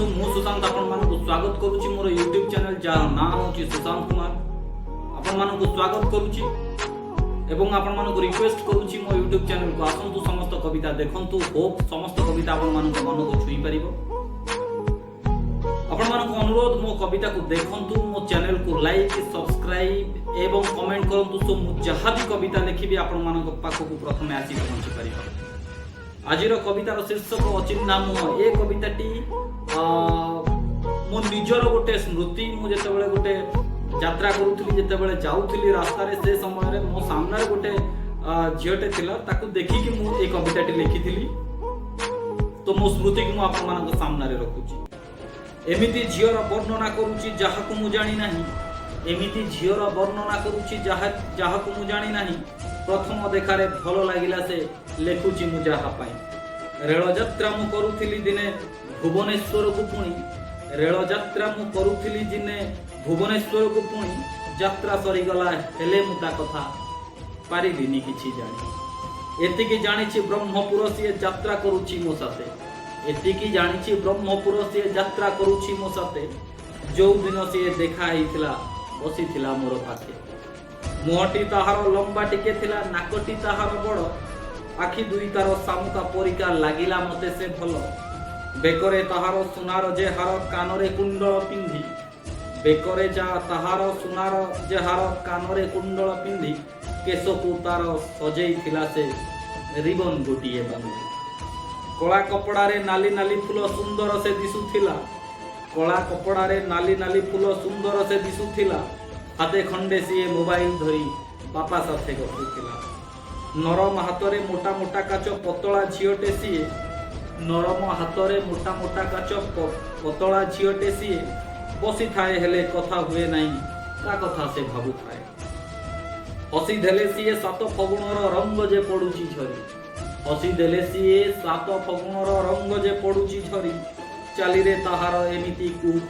मु सुशांत आपण मानक स्वागत करूची मोर यूट्यूब चैनल जार नाम होची सुशांत कुमार। आपण मानक स्वागत करूची एवं आपण मानक रिक्वेस्ट करूची मो यूट्यूब चैनल को आसंतु समस्त कविता देखंतु होप समस्त कविता आपण मानक मन को छुई परिबो। आपण मानक अनुरोध मो कविता को देखंतु मो चैनल को लाइक सब्सक्राइब एवं कमेंट करंतु सो मु जहा भी कविता लिखिबी आपण मानक पाखो को प्रथमे आसी पहुंची परिबो। आजिर कवितार शीर्षक अचिन्नाम ए कविताटी मो निजर गोटे स्मृति मु जेतेबेले गोटे यात्रा करूथली जेतेबेले जाउथली रास्ता रे से समय रे मो सामने गोटे झियोटे थिला ताकू देखि कि मु ए कविताटी लिखिथिली तो मो स्मृति को आपन मानक सामने रे रखुची। एमिति झियोर वर्णना करूची जहा को मु जानि नाही एमिति झियोर वर्णना करूची जहा को मु जानि नाही प्रथम देखारे भलो लागिला से लेखुची मु जहा पाई। रेल यात्रा मु करूथिली दिने भुवनेश्वर को पुणी रेल यात्रा मु करूथिली दिने भुवनेश्वर को पुणी यात्रा सरी गला हेले मु ता कथा पारिलिनी किछि जानि। एतिकी जानिछि ब्रह्मपुर से यात्रा करूछि मो साथे एतिकी जानिछि ब्रह्मपुर से यात्रा करूछि मो साथे जो दिन से देखा हिथिला बसिथिला मोर पाखे। मुहटी ताहार लंबा टिके थिला नाकटी ताहार बड़ आखि दुई तार सामुका परिका लागिला मते से भलो। बेकरे ताहार सुनार जे हार कानरे कुंडल पिंधी बेकरे जा ताहार सुनार जे हार कानरे कुंडल पिंधी केशकू तार सजेई थिला से रिबन गोटिए बांधी। कला कपड़ा रे नाली नाली फूल सुंदर से दिसुथिला कला कपड़ा रे नाली नाली फूल सुंदर से दिसुथिला। हाथे खंडे सी मोबाइल धरी बापा साथे गपुथिला। नरम हाथरे मोटा मोटा काच पतला झियोटे सी नरम हाथरे मोटा मोटा काच पतला झियोटे सी बसी थाए हेले कथा हुए नहीं का कथा से भाबु थाए। हसी देले सी सात फगुणर रंग जे पडुची झरी हसी देले सी सात फगुणर रंग जे पडुची झरी। चाली रे ताहार एमिति कुक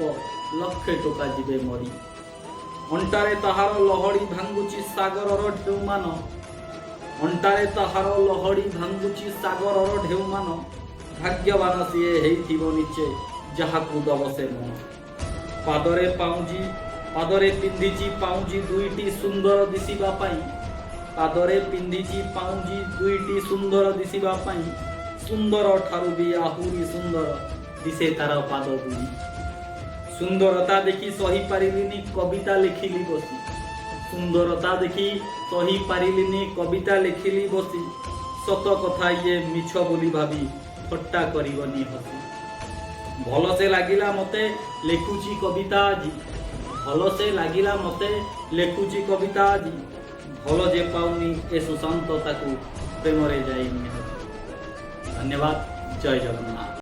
लक्षे टोका जिबे मरी। अंटारे ताहार लहड़ी भांगुची सागरर ढेउमान अंटारे ताहार लहड़ी भांगुची सागरर ढेउमान। भाग्यवान सिए हेइथिबो निचे जहा कूदब से मन। पादरे पिंधिची पाउजी दुईटी सुंदर दिसिबा पाई पादरे पिंधिची पाउजी दुईटी सुंदर दिसिबा पाई। सुंदर ठारू भी आहुरी सुंदर दिसे तार पाद बुली। सुंदरता देखी सही पारिलिनी कविता लिखिली बसी सुंदरता देखी सही पारिलिनी कविता लिखिली बसी। सत कथा ये मिछ बोली भाभी ठट्टा करिवनी हसी। भल से लागिला मते लेखुची कविता आजी भल से लागिला मते लेखुची कविता आजी। भल जे पाउनी ए सुशांत ताकू प्रेम रे जाई। धन्यवाद। जय जगन्नाथ।